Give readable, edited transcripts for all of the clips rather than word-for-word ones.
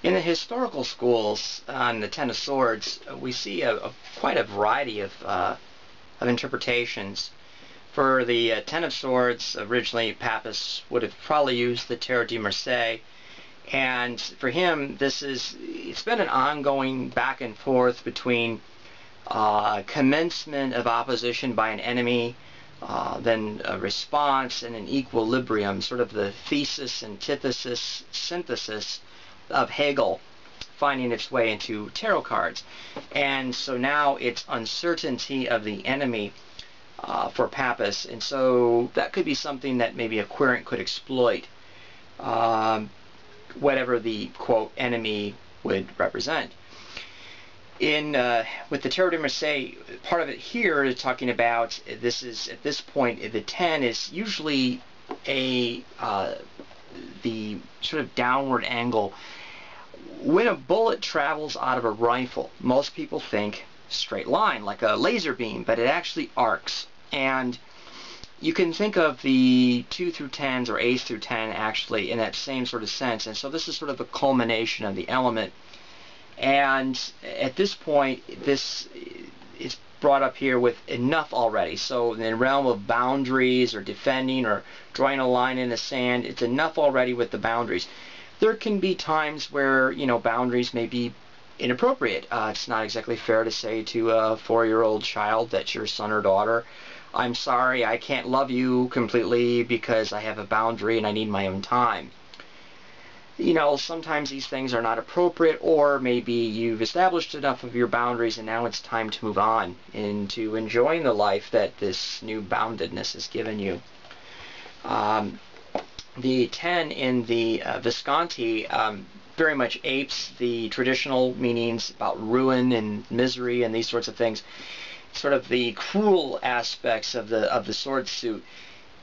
In the historical schools on the Ten of Swords, we see quite a variety of interpretations. For the Ten of Swords, originally Papus would have probably used the Tarot de Marseille, and for him, it's been an ongoing back and forth between commencement of opposition by an enemy, then a response and an equilibrium, sort of the thesis, antithesis, synthesis of Hegel finding its way into tarot cards. And so now it's uncertainty of the enemy for Papus, and so that could be something that maybe a querent could exploit, whatever the quote enemy would represent. With the Tarot de Marseille, part of it here is talking about this is at this point the 10 is usually the sort of downward angle. When a bullet travels out of a rifle, most people think straight line, like a laser beam, but it actually arcs. And you can think of the 2 through 10s or A's through 10 actually in that same sort of sense. And so this is sort of the culmination of the element. And at this point, this is brought up here with enough already. So in the realm of boundaries or defending or drawing a line in the sand, it's enough already with the boundaries. There can be times where, boundaries may be inappropriate. It's not exactly fair to say to a 4-year-old child that's your son or daughter, I'm sorry, I can't love you completely because I have a boundary and I need my own time. Sometimes these things are not appropriate, or maybe you've established enough of your boundaries and now it's time to move on into enjoying the life that this new boundedness has given you. The 10 in the Visconti very much apes the traditional meanings about ruin and misery and these sorts of things, sort of the cruel aspects of the sword suit.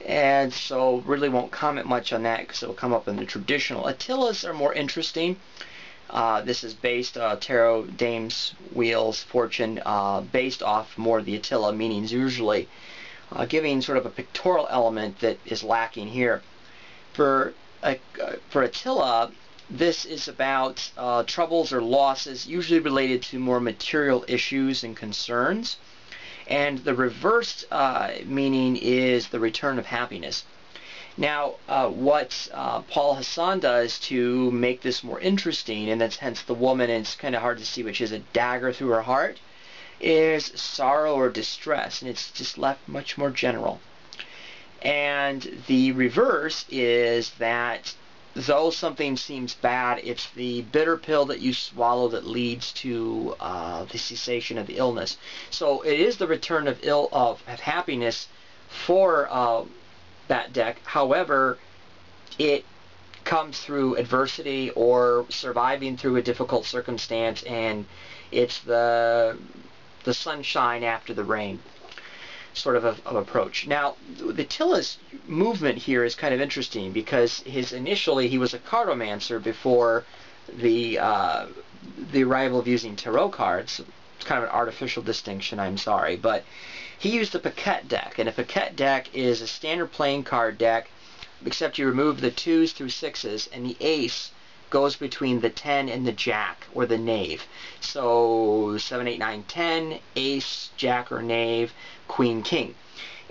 And so really won't comment much on that because it will come up in the traditional. Attilas are more interesting. This is based Tarot Dame's Wheels Fortune, based off more the Attila meanings usually, giving sort of a pictorial element that is lacking here. For Attila, this is about troubles or losses usually related to more material issues and concerns. And the reversed meaning is the return of happiness. Now, what Paul Hassan does to make this more interesting, and that's hence the woman, and it's kind of hard to see, which is a dagger through her heart, is sorrow or distress, and it's just left much more general. And the reverse is that though something seems bad, it's the bitter pill that you swallow that leads to the cessation of the illness. So it is the return of happiness for that deck. However, it comes through adversity or surviving through a difficult circumstance, and it's the sunshine after the rain sort of approach. Now, the Attila's movement here is kind of interesting because initially he was a cartomancer before the arrival of using tarot cards. It's kind of an artificial distinction, I'm sorry, but he used a Paquette deck, and a Paquette deck is a standard playing card deck, except you remove the 2s through 6s, and the ace goes between the 10 and the jack or the knave. So 7, 8, 9, 10, ace, jack or knave, queen, king.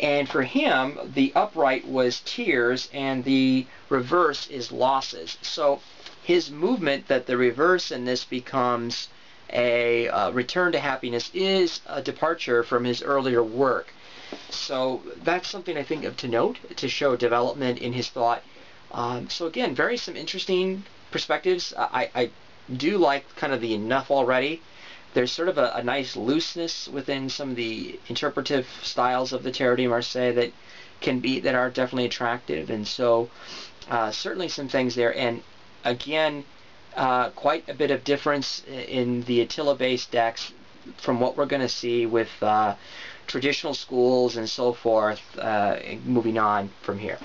And for him, the upright was tears and the reverse is losses. So his movement that the reverse in this becomes a return to happiness is a departure from his earlier work. So that's something I think of to note to show development in his thought. So again, some interesting perspectives. I do like kind of the enough already. There's sort of a nice looseness within some of the interpretive styles of the Tarot de Marseille that are definitely attractive, and so certainly some things there. And again, quite a bit of difference in the Attila-based decks from what we're going to see with traditional schools and so forth, moving on from here.